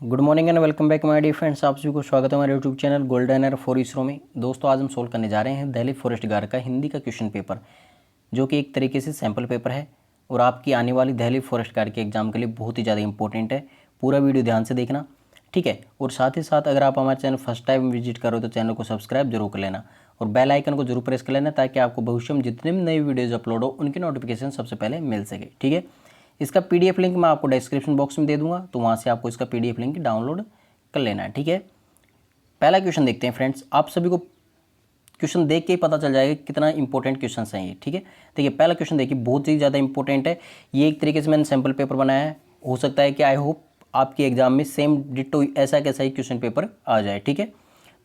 Good morning and welcome back my dear friends. आप सभी को स्वागत है हमारे YouTube channel golden air for ISRO में। दोस्तों आज हम सोल्व करने जा रहे हैं दिल्ली फॉरेस्ट गार्ड का हिंदी का क्वेश्चन पेपर, जो कि एक तरीके से सैम्पल पेपर है और आपकी आने वाली दिल्ली फॉरेस्ट गार्ड के एग्जाम के लिए बहुत ही ज़्यादा इंपॉर्टेंट है। पूरा वीडियो ध्यान से देखना, ठीक है। और साथ ही साथ अगर आप हमारे चैनल फर्स्ट टाइम विजिट करो तो चैनल को सब्सक्राइब जरूर कर लेना और बेल आइकन को जरूर प्रेस कर लेना, ताकि आपको भविष्य में जितने भी नई वीडियोज़ अपलोड हो उनकी नोटिफिकेशन सबसे पहले मिल सके, ठीक है। इसका पीडीएफ लिंक मैं आपको डिस्क्रिप्शन बॉक्स में दे दूंगा, तो वहाँ से आपको इसका पीडीएफ लिंक डाउनलोड कर लेना है, ठीक है। पहला क्वेश्चन देखते हैं फ्रेंड्स। आप सभी को क्वेश्चन देख के ही पता चल जाएगा कितना इंपॉर्टेंट क्वेश्चन है ये, ठीक है। देखिए पहला क्वेश्चन देखिए, बहुत ही ज़्यादा इंपॉर्टेंट है। ये एक तरीके से मैंने सैम्पल पेपर बनाया है, हो सकता है कि आई होप आपके एग्जाम में सेम डिट्टो ऐसा कैसा ही क्वेश्चन पेपर आ जाए, ठीक है।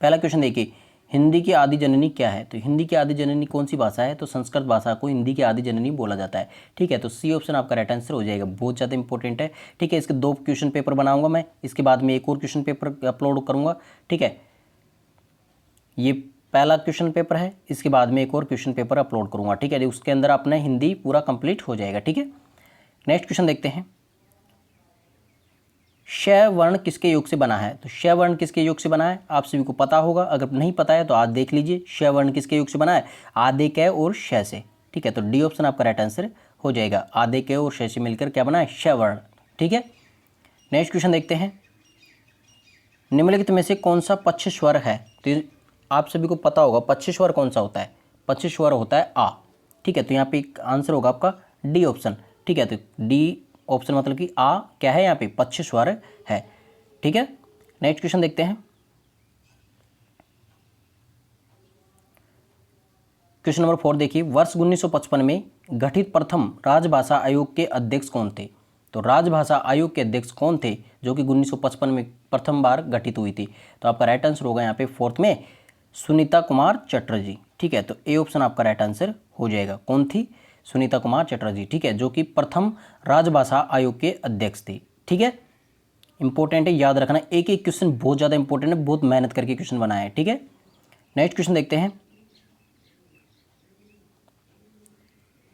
पहला क्वेश्चन देखिए, हिंदी की आदि जननी क्या है? तो हिंदी की आदि जननी कौन सी भाषा है? तो संस्कृत भाषा को हिंदी की आदि जननी बोला जाता है, ठीक है। तो सी ऑप्शन आपका राइट आंसर हो जाएगा। बहुत ज़्यादा इंपॉर्टेंट है, ठीक है। इसके 2 क्वेश्चन पेपर बनाऊंगा मैं, इसके बाद में एक और क्वेश्चन पेपर अपलोड करूंगा, ठीक है। ये पहला क्वेश्चन पेपर है, इसके बाद में एक और क्वेश्चन पेपर अपलोड करूंगा, ठीक है। उसके अंदर अपना हिंदी पूरा कंप्लीट हो जाएगा, ठीक है। नेक्स्ट क्वेश्चन देखते हैं। श वर्ण किसके योग से बना है? तो श वर्ण किसके योग से बना है? आप सभी को पता होगा, अगर नहीं पता है तो आज देख लीजिए। श वर्ण किसके योग से बना है? आधे क और श से, ठीक है। तो डी ऑप्शन आपका राइट आंसर हो जाएगा। आधे क और श से मिलकर क्या बना है? श वर्ण, ठीक है। नेक्स्ट क्वेश्चन देखते हैं। निम्नलिखित में से कौन सा पक्ष स्वर है? तो आप सभी को पता होगा पक्ष स्वर कौन सा होता है? पक्ष स्वर होता है आ, ठीक है। तो यहाँ पे आंसर होगा आपका डी ऑप्शन, ठीक है। तो डी ऑप्शन मतलब कि आ क्या है? यहाँ पे पक्ष स्वर है, ठीक है। नेक्स्ट क्वेश्चन देखते हैं। क्वेश्चन नंबर 4 देखिए, वर्ष 1955 में गठित प्रथम राजभाषा आयोग के अध्यक्ष कौन थे? तो राजभाषा आयोग के अध्यक्ष कौन थे जो कि 1955 में प्रथम बार गठित हुई थी? तो आपका राइट आंसर होगा यहाँ पे 4th में सुनीता कुमार चटर्जी, ठीक है। तो ए ऑप्शन आपका राइट आंसर हो जाएगा। कौन थी? सुनीता कुमार चटर्जी, ठीक है, जो कि प्रथम राजभाषा आयोग के अध्यक्ष थी, ठीक है। इंपॉर्टेंट है, याद रखना। एक एक क्वेश्चन बहुत ज़्यादा इंपॉर्टेंट है, बहुत मेहनत करके क्वेश्चन बनाया है, ठीक है। नेक्स्ट क्वेश्चन देखते हैं।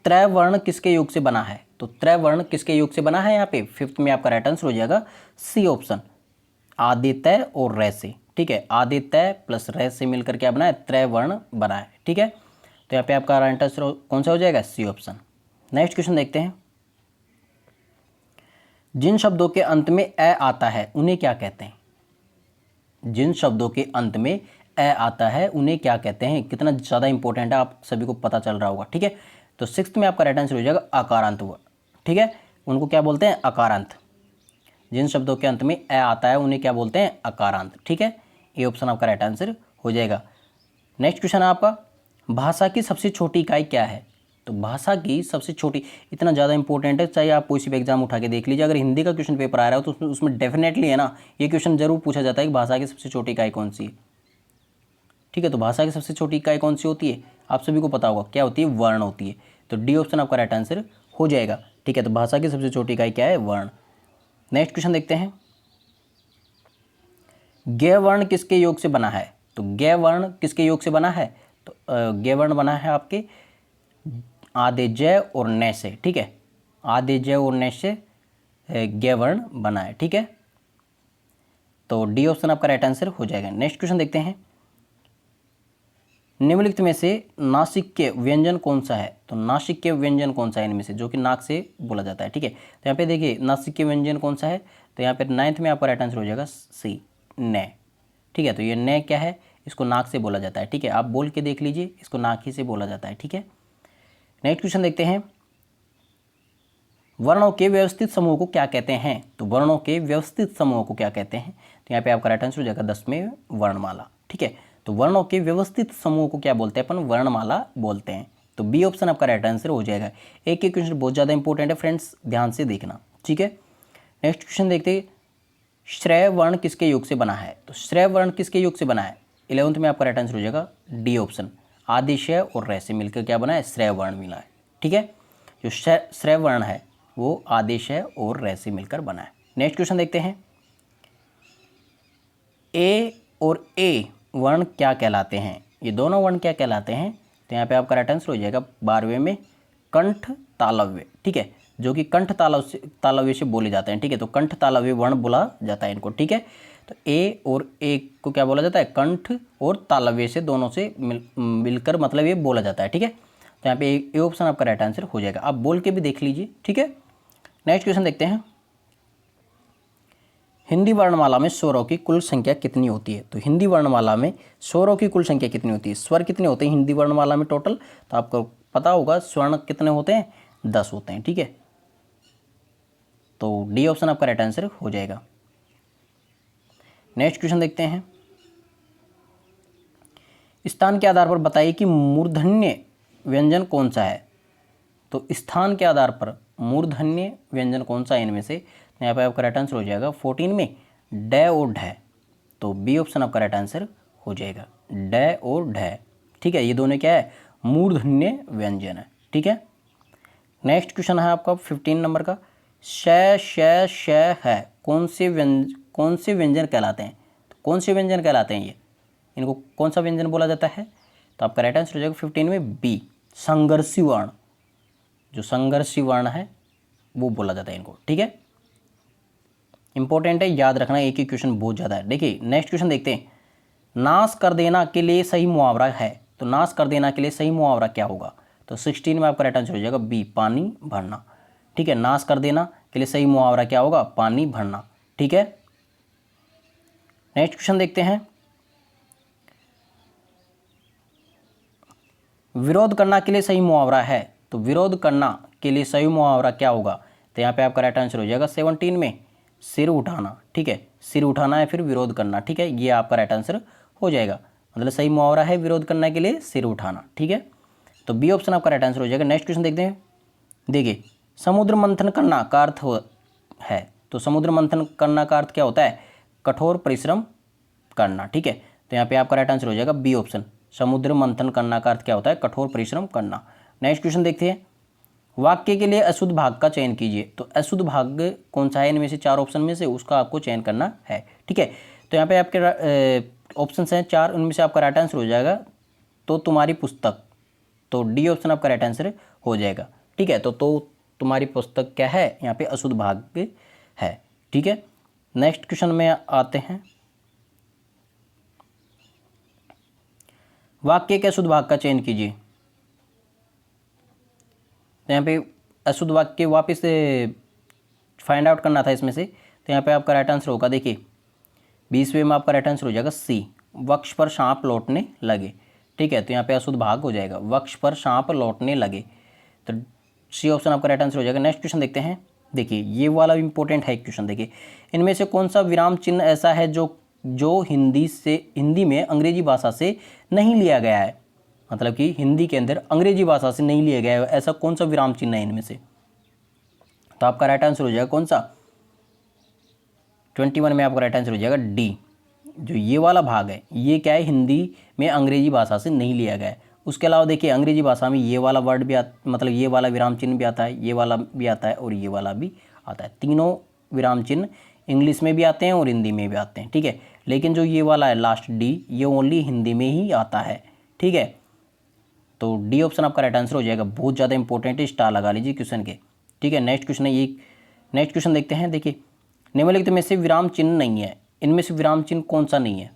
त्रैवर्ण किसके योग से बना है? तो त्रैवर्ण किसके योग से बना है? यहाँ पे 5th में आपका राइट आंसर हो जाएगा सी ऑप्शन, आदित्य और रे से, ठीक है। आदित्य प्लस रे से मिलकर क्या बना है? त्रैवर्ण बना है, ठीक है। तो यहाँ पे आपका राइट आंसर कौन सा हो जाएगा? C option. नेक्स्ट क्वेश्चन देखते हैं। जिन शब्दों के अंत में ए आता है उन्हें क्या कहते हैं? जिन शब्दों के अंत में ए आता है उन्हें क्या कहते हैं? कितना ज़्यादा इंपॉर्टेंट है, आप सभी को पता चल रहा होगा, ठीक है। तो 6th में आपका राइट आंसर हो जाएगा अकारांत हुआ, ठीक है। उनको क्या बोलते हैं? अकारांत। जिन शब्दों के अंत में ए आता है उन्हें क्या बोलते हैं? अकारांत, ठीक है। ये ऑप्शन आपका राइट आंसर हो जाएगा। नेक्स्ट क्वेश्चन है आपका, भाषा की सबसे छोटी इकाई क्या है? तो भाषा की सबसे छोटी, इतना ज़्यादा इंपॉर्टेंट है, चाहे आप कोई सी भी एग्जाम उठा के देख लीजिए। अगर हिंदी का क्वेश्चन पेपर आ रहा है तो उसमें डेफिनेटली है ना, ये क्वेश्चन जरूर पूछा जाता है कि भाषा की सबसे छोटी इकाई कौन सी है, ठीक है। तो भाषा की सबसे छोटी इकाई कौन सी होती है? आप सभी को पता होगा, क्या होती है? वर्ण होती है। तो डी ऑप्शन आपका राइट आंसर हो जाएगा, ठीक है। तो भाषा की सबसे छोटी इकाई क्या है? वर्ण। नेक्स्ट क्वेश्चन देखते हैं। गे वर्ण किसके योग से बना है? तो गे वर्ण किसके योग से बना है? तो गे वर्ण बना है आपके आधे जय और न से, ठीक है। आधे जय और न से गे वर्ण बना है, ठीक है। तो डी ऑप्शन आपका राइट आंसर हो जाएगा। नेक्स्ट क्वेश्चन देखते हैं। निम्नलिखित में से नासिक्य व्यंजन कौन सा है? तो नासिक्य व्यंजन कौन सा है इनमें से जो कि नाक से बोला जाता है, ठीक है। तो यहाँ पे देखिए नासिक्य व्यंजन कौन सा है? तो यहाँ पे 9th में आपका राइट आंसर हो जाएगा सी, न, ठीक है। तो ये न क्या है? इसको नाक से बोला जाता है, ठीक है। आप बोल के देख लीजिए, इसको नाक ही से बोला जाता है, ठीक है। नेक्स्ट क्वेश्चन देखते हैं। वर्णों के व्यवस्थित समूह को क्या कहते हैं? तो वर्णों के व्यवस्थित समूह को क्या कहते हैं? तो यहाँ पे आपका राइट आंसर हो जाएगा 10 में वर्णमाला, ठीक है। तो वर्णों के व्यवस्थित समूह को क्या बोलते हैं? अपन वर्णमाला बोलते हैं। तो बी ऑप्शन आपका राइट आंसर हो जाएगा। एक एक क्वेश्चन बहुत ज़्यादा इंपॉर्टेंट है फ्रेंड्स, ध्यान से देखना, ठीक है। नेक्स्ट क्वेश्चन देखते हैं। श्रेय वर्ण किसके योग से बना है? तो श्रेय वर्ण किसके योग से बना है? 11th में आपका राइट आंसर हो जाएगा डी ऑप्शन, आदिशय और रे से मिलकर क्या बना है? श्रेय वर्ण मिला है, ठीक है। जो श्रेय वर्ण है वो आदिशय और रे से मिलकर बना है। नेक्स्ट क्वेश्चन देखते हैं। ए और ए वर्ण क्या कहलाते हैं? ये दोनों वर्ण क्या कहलाते हैं? तो यहाँ पे आपका राइट आंसर हो जाएगा 12वें में कंठ तालव्य, ठीक है। जो कि कंठ तालव्य से बोले जाते हैं, ठीक है। तो कंठ तालव्य वर्ण बोला जाता है इनको, ठीक है। तो ए और ए को क्या बोला जाता है, कंठ और तालव्य से दोनों से मिलकर मतलब ये बोला जाता है, ठीक है। तो यहाँ पे ए ऑप्शन आपका राइट आंसर हो जाएगा। आप बोल के भी देख लीजिए, ठीक है। नेक्स्ट क्वेश्चन देखते हैं, हिंदी वर्णमाला में स्वरों की कुल संख्या कितनी होती है। तो हिंदी वर्णमाला में स्वरों की कुल संख्या कितनी होती है, स्वर कितने होते हैं हिंदी वर्णमाला में टोटल, तो आपको पता होगा स्वर्ण कितने होते हैं, 10 होते हैं, ठीक है। तो डी ऑप्शन आपका राइट आंसर हो जाएगा। नेक्स्ट क्वेश्चन देखते हैं, स्थान के आधार पर बताइए कि मूर्धन्य व्यंजन कौन सा है। तो स्थान के आधार पर मूर्धन्य व्यंजन कौन सा है इनमें से, तो यहाँ पे आपका राइट आंसर हो जाएगा 14 में ड और ढ। तो बी ऑप्शन आपका राइट आंसर हो जाएगा, ड और ढ, ठीक है। ये दोनों क्या है, मूर्धन्य व्यंजन है, ठीक है। नेक्स्ट क्वेश्चन है आपका 15 नंबर का, श श है कौन से व्यंजन कहलाते हैं। तो कौन से व्यंजन कहलाते हैं ये, इनको कौन सा व्यंजन बोला जाता है। तो आपका राइट आंसर हो जाएगा 15 में बी, संघर्षी वर्ण। जो संघर्षी वर्ण है वो बोला जाता है इनको, ठीक है। इंपॉर्टेंट है, याद रखना, एक ही क्वेश्चन बहुत ज़्यादा है। देखिए नेक्स्ट क्वेश्चन देखते हैं, नाश कर देना के लिए सही मुहावरा है। तो नाश कर देना के लिए सही मुहावरा क्या होगा। तो 16 में आपका राइट आंसर हो जाएगा बी, पानी भरना, ठीक है। नाश कर देना के लिए सही मुहावरा क्या होगा, पानी भरना, ठीक है। नेक्स्ट क्वेश्चन देखते हैं, विरोध करना के लिए सही मुहावरा है। तो विरोध करना के लिए सही मुहावरा क्या होगा। तो यहाँ पे आपका राइट आंसर हो जाएगा 17 में सिर उठाना, ठीक है। सिर उठाना है फिर विरोध करना, ठीक है। ये आपका राइट आंसर हो जाएगा, मतलब सही मुहावरा है विरोध करने के लिए सिर उठाना, ठीक है। तो बी ऑप्शन आपका राइट आंसर हो जाएगा। नेक्स्ट क्वेश्चन देखते हैं, देखिए समुद्र मंथन करना का अर्थ है। तो समुद्र मंथन करना का अर्थ क्या होता है, कठोर परिश्रम करना, ठीक है। तो यहाँ पे आपका राइट आंसर हो जाएगा बी ऑप्शन, समुद्र मंथन करना का अर्थ क्या होता है, कठोर परिश्रम करना। नेक्स्ट क्वेश्चन देखते हैं, वाक्य के लिए अशुद्ध भाग का चयन कीजिए। तो अशुद्ध भाग कौन सा है इनमें से 4 ऑप्शन में से, उसका आपको चयन करना है, ठीक है। तो यहाँ पे आपके ऑप्शन हैं 4, उनमें से आपका राइट आंसर हो जाएगा तो तुम्हारी पुस्तक। तो डी ऑप्शन आपका राइट आंसर हो जाएगा, ठीक है। तो तुम्हारी पुस्तक क्या है, यहाँ पे अशुद्ध भाग है, ठीक है। नेक्स्ट क्वेश्चन में आते हैं, वाक्य के अशुद्ध भाग का चयन कीजिए। तो यहाँ पे अशुद्ध वाक्य वापस से फाइंड आउट करना था इसमें से। तो यहाँ पे आपका राइट आंसर होगा, देखिए 20वें में आपका राइट आंसर हो जाएगा सी, वक्ष पर सांप लौटने लगे, ठीक है। तो यहाँ पे अशुद्ध भाग हो जाएगा वक्ष पर सांप लौटने लगे। तो सी ऑप्शन आपका राइट आंसर हो जाएगा। नेक्स्ट क्वेश्चन देखते हैं, देखिए ये वाला इंपॉर्टेंट है क्वेश्चन। देखिए इनमें से कौन सा विराम चिन्ह ऐसा है जो हिंदी में अंग्रेजी भाषा से नहीं लिया गया है, मतलब कि हिंदी के अंदर अंग्रेजी भाषा से नहीं लिया गया है, ऐसा कौन सा विराम चिन्ह है इनमें से। तो आपका राइट आंसर हो जाएगा कौन सा, 21 में आपका राइट आंसर हो जाएगा डी। जो ये वाला भाग है ये क्या है, हिंदी में अंग्रेजी भाषा से नहीं लिया गया है। उसके अलावा देखिए अंग्रेजी भाषा में ये वाला वर्ड भी मतलब ये वाला विराम चिन्ह भी आता है, ये वाला भी आता है और ये वाला भी आता है। तीनों विराम चिन्ह इंग्लिश में भी आते हैं और हिंदी में भी आते हैं, ठीक है। लेकिन जो ये वाला है लास्ट डी, ये ओनली हिंदी में ही आता है, ठीक है। तो डी ऑप्शन आपका राइट आंसर हो जाएगा। बहुत ज़्यादा इंपॉर्टेंट है, स्टार लगा लीजिए क्वेश्चन के, ठीक है। नेक्स्ट क्वेश्चन है ये, नेक्स्ट क्वेश्चन देखते हैं, देखिए निम्नलिखित में से विराम चिन्ह नहीं है, इनमें से विराम चिन्ह कौन सा नहीं है,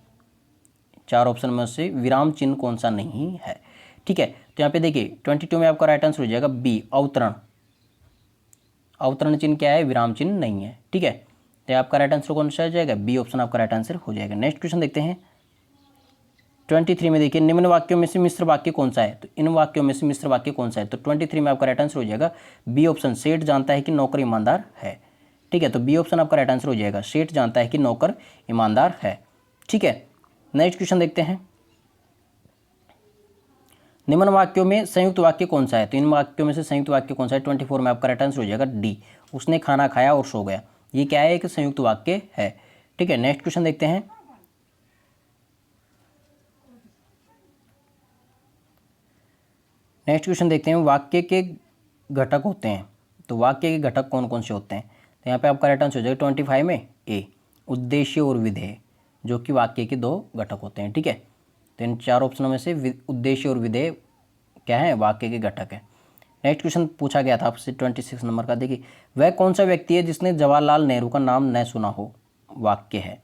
4 ऑप्शन में से विराम चिन्ह कौन सा नहीं है, ठीक है। तो यहाँ पे देखिए 22 में आपका राइट आंसर हो जाएगा बी, अवतरण। अवतरण चिन्ह क्या है, विराम चिन्ह नहीं है, ठीक है। तो आपका राइट आंसर कौन सा हो जाएगा, बी ऑप्शन आपका राइट आंसर हो जाएगा। नेक्स्ट क्वेश्चन देखते हैं 23 में, देखिए निम्न वाक्यों में से मिश्र वाक्य कौन सा है। तो इन वाक्यों में से मिश्र वाक्य कौन सा है। तो 23 में आपका राइट आंसर हो जाएगा बी ऑप्शन, सेठ जानता है कि नौकर ईमानदार है, ठीक है। तो बी ऑप्शन आपका राइट आंसर हो जाएगा, सेठ जानता है कि नौकर ईमानदार है, ठीक है। नेक्स्ट क्वेश्चन देखते हैं, निम्न वाक्यों में संयुक्त वाक्य कौन सा है। तो इन वाक्यों में से संयुक्त वाक्य कौन सा है, 24 में आपका राइट आंसर हो जाएगा डी, उसने खाना खाया और सो गया। ये क्या है, एक संयुक्त वाक्य है, ठीक है। नेक्स्ट क्वेश्चन देखते हैं, नेक्स्ट क्वेश्चन देखते हैं, वाक्य के घटक होते हैं। तो वाक्य के घटक कौन कौन से होते हैं। तो यहाँ पे आपका राइट आंसर हो जाएगा 25 में ए, उद्देश्य और विधेय, जो कि वाक्य के 2 घटक होते हैं, ठीक है। तो इन 4 ऑप्शनों में से उद्देश्य और विधेय क्या है, वाक्य के घटक है। नेक्स्ट क्वेश्चन पूछा गया था आपसे 26 नंबर का, देखिए वह कौन सा व्यक्ति है जिसने जवाहरलाल नेहरू का नाम न सुना हो। वाक्य है,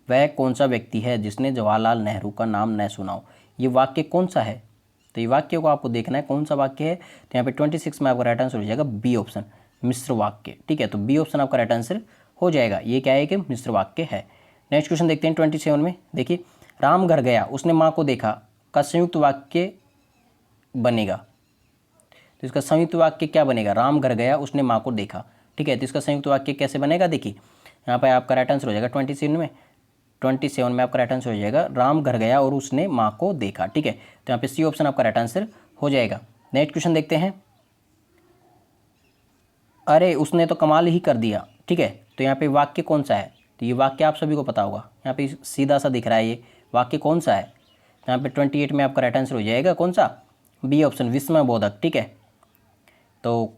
वह कौन सा व्यक्ति है जिसने जवाहरलाल नेहरू का नाम न सुना हो। ये वाक्य कौन सा है, तो ये वाक्य को आपको देखना है कौन सा वाक्य है। तो यहाँ पे 26 में आपका राइट आंसर हो जाएगा बी ऑप्शन, मिश्र वाक्य। ठीक है, तो बी ऑप्शन आपका राइट आंसर हो जाएगा। ये क्या है कि मिश्र वाक्य है। नेक्स्ट क्वेश्चन देखते हैं 27 में, देखिए राम घर गया उसने माँ को देखा का संयुक्त वाक्य बनेगा। तो इसका संयुक्त वाक्य क्या बनेगा, राम घर गया उसने माँ को देखा। ठीक है, तो इसका संयुक्त वाक्य कैसे बनेगा, देखिए यहाँ पर आपका राइट आंसर हो जाएगा 27 में आपका राइट आंसर हो जाएगा राम घर गया और उसने माँ को देखा। ठीक है, तो यहाँ पे सी ऑप्शन आपका राइट आंसर हो जाएगा। नेक्स्ट क्वेश्चन देखते हैं, अरे उसने तो कमाल ही कर दिया। ठीक है, तो यहाँ पे वाक्य कौन सा है, तो ये वाक्य आप सभी को पता होगा, यहाँ पे सीधा सा दिख रहा है, ये वाक्य कौन सा है। तो यहाँ पे 28 में आपका राइट आंसर हो जाएगा कौन सा, बी ऑप्शन, विस्मय बोधक। ठीक है, तो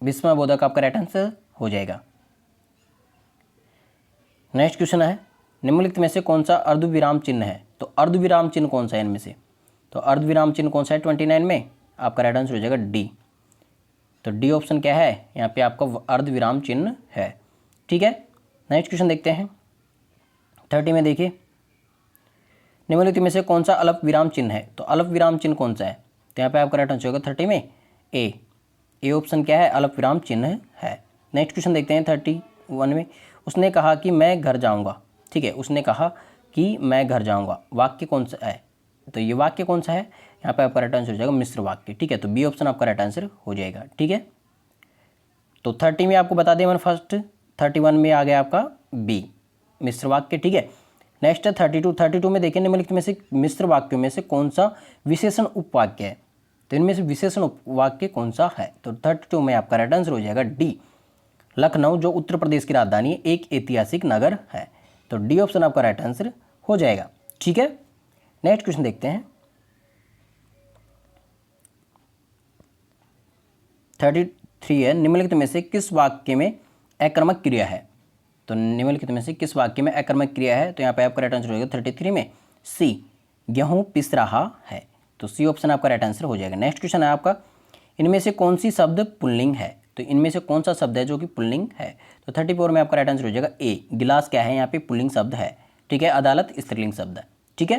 विस्मय बोधक आपका राइट आंसर हो जाएगा। नेक्स्ट क्वेश्चन है, निम्नलिखित में से कौन सा अर्धविराम चिन्ह है। तो अर्धविराम चिन्ह कौन सा है इनमें से, तो अर्धविराम चिन्ह कौन सा है 29 में, आपका राइट आंसर हो जाएगा डी। तो डी ऑप्शन क्या है, यहाँ पे आपका अर्धविराम चिन्ह है। ठीक है, नेक्स्ट क्वेश्चन देखते हैं 30 में, देखिए निम्नलिखित में से कौन सा अल्प विराम चिन्ह है। तो अल्प विराम चिन्ह कौन सा है, तो यहाँ पे आपका राइट आंसर होगा 30 में ए ऑप्शन क्या है, अल्प विराम चिन्ह है। नेक्स्ट क्वेश्चन देखते हैं 31 में, उसने कहा कि मैं घर जाऊंगा। ठीक है, उसने कहा कि मैं घर जाऊंगा, वाक्य कौन सा है, तो ये वाक्य कौन सा है, यहाँ पे आपका राइट आंसर हो जाएगा मिश्र वाक्य। ठीक है, तो बी ऑप्शन आपका राइट आंसर हो जाएगा। ठीक है, तो 30 में आपको बता दें मैंने फर्स्ट, 31 में आ गया आपका बी, मिश्र वाक्य। ठीक है, नेक्स्ट है 32 में देखिए निम्नलिखित में से मिश्र वाक्यों में से कौन सा विशेषण उपवाक्य है। तो इनमें से विशेषण उपवाक्य कौन सा है, तो 32 में आपका राइट आंसर हो जाएगा डी, लखनऊ जो उत्तर प्रदेश की राजधानी है, एक ऐतिहासिक नगर है। तो डी ऑप्शन आपका राइट आंसर हो जाएगा। ठीक है, नेक्स्ट क्वेश्चन देखते हैं 33 है, निम्नलिखित में से किस वाक्य में अकर्मक क्रिया है। तो निम्नलिखित में से किस वाक्य में अकर्मक क्रिया है, तो यहाँ पे आपका राइट आंसर हो जाएगा 33 में सी, गेहूं पिस रहा है। तो सी ऑप्शन आपका राइट आंसर हो जाएगा। नेक्स्ट क्वेश्चन है आपका, इनमें से कौन सी शब्द पुल्लिंग है। तो इनमें से कौन सा शब्द है जो कि पुल्लिंग है, तो 34 में आपका राइट आंसर हो जाएगा ए, गिलास क्या है, यहाँ पे पुल्लिंग शब्द है। ठीक है, अदालत स्त्रीलिंग शब्द है। ठीक है,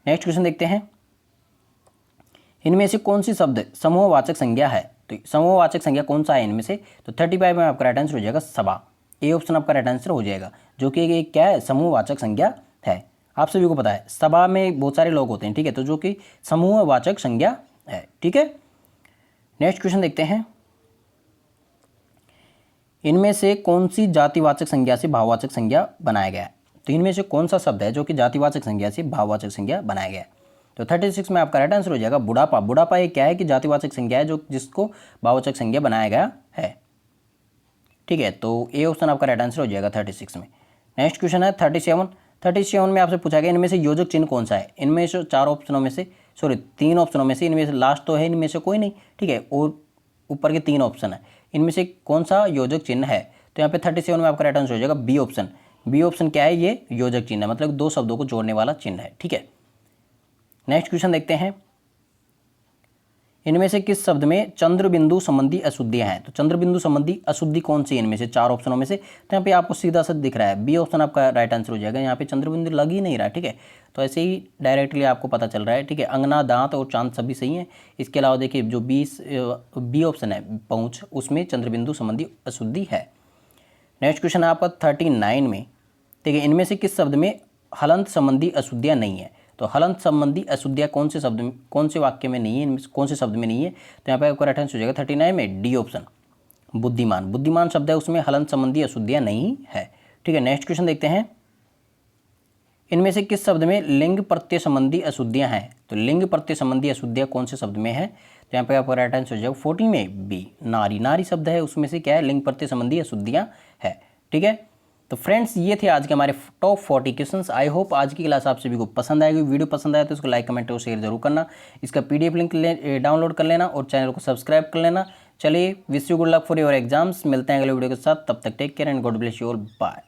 नेक्स्ट क्वेश्चन देखते हैं, इनमें से कौन सी शब्द समूहवाचक संज्ञा है। तो समूहवाचक संज्ञा कौन सा है इनमें से, तो 35 में आपका राइट आंसर हो जाएगा सभा, ए ऑप्शन आपका राइट आंसर हो जाएगा, जो कि एक क्या है, समूहवाचक संज्ञा है। आप सभी को पता है सभा में बहुत सारे लोग होते हैं। ठीक है, तो जो कि समूहवाचक संज्ञा है। ठीक है, नेक्स्ट क्वेश्चन देखते हैं, इनमें से कौन सी जातिवाचक संज्ञा से भाववाचक संज्ञा बनाया गया है। तो इनमें से कौन सा शब्द है जो कि जातिवाचक संज्ञा से भाववाचक संज्ञा बनाया गया है, तो 36 में आपका राइट आंसर हो जाएगा बुढ़ापा। बुढ़ापा ये क्या है कि जातिवाचक संज्ञा है जो जिसको भाववाचक संज्ञा बनाया गया है। ठीक है, तो ए ऑप्शन आपका राइट आंसर हो जाएगा 36 में। नेक्स्ट क्वेश्चन है 37 में आपसे पूछा गया इनमें से योजक चिन्ह कौन सा है। इनमें से 3 ऑप्शनों में से इनमें से लास्ट तो है, इनमें से कोई नहीं। ठीक है, और ऊपर के 3 ऑप्शन है, इनमें से कौन सा योजक चिन्ह है, तो यहाँ पे 37 में आपका राइट आंसर हो जाएगा बी ऑप्शन। बी ऑप्शन क्या है, ये योजक चिन्ह है, मतलब 2 शब्दों को जोड़ने वाला चिन्ह है। ठीक है, नेक्स्ट क्वेश्चन देखते हैं, इनमें से किस शब्द में चंद्र बिंदु संबंधी अशुद्धियां हैं। तो चंद्र बिंदु संबंधी अशुद्धि कौन सी है इनमें से 4 ऑप्शनों में से, तो यहाँ पे आपको सीधा सा दिख रहा है, बी ऑप्शन आपका राइट आंसर हो जाएगा। यहाँ पे चंद्र बिंदु लग ही नहीं रहा। ठीक है, तो ऐसे ही डायरेक्टली आपको पता चल रहा है। ठीक है, अंगना, दांत और चांद सभी सही हैं। इसके अलावा देखिए जो बी ऑप्शन है पहुँच, उसमें चंद्र बिंदु संबंधी अशुद्धि है। नेक्स्ट क्वेश्चन है आपका 39 में, ठीक है, इनमें से किस शब्द में हलंत संबंधी अशुद्धियाँ नहीं है। तो हलंत संबंधी अशुद्धियाँ कौन से शब्द में, कौन से वाक्य में नहीं है, इनमें कौन से शब्द में नहीं है, तो यहाँ पे आपका राइट आंसर हो जाएगा 39 में डी ऑप्शन, बुद्धिमान। बुद्धिमान शब्द है, उसमें हलंत संबंधी अशुद्धियाँ नहीं है। ठीक है, नेक्स्ट क्वेश्चन देखते हैं, इनमें से किस शब्द में लिंग प्रत्यय संबंधी अशुद्धियाँ हैं। तो लिंग प्रत्यय संबंधी अशुद्धियाँ कौन से शब्द में है, तो यहाँ पे आपका राइट आंसर हो जाएगा 40 में बी, नारी। नारी शब्द है, उसमें से क्या है, लिंग प्रत्यय संबंधी अशुद्धियाँ है। ठीक है, तो फ्रेंड्स ये थे आज के हमारे टॉप 40 क्वेश्चंस। आई होप आज की क्लास आप सभी को पसंद आएगी। वीडियो पसंद आए तो इसको लाइक, कमेंट और शेयर जरूर करना। इसका PDF लिंक डाउनलोड कर लेना और चैनल को सब्सक्राइब कर लेना। चलिए, wish you good luck for your exams. मिलते हैं अगले वीडियो के साथ, तब तक take care and god bless you all, bye.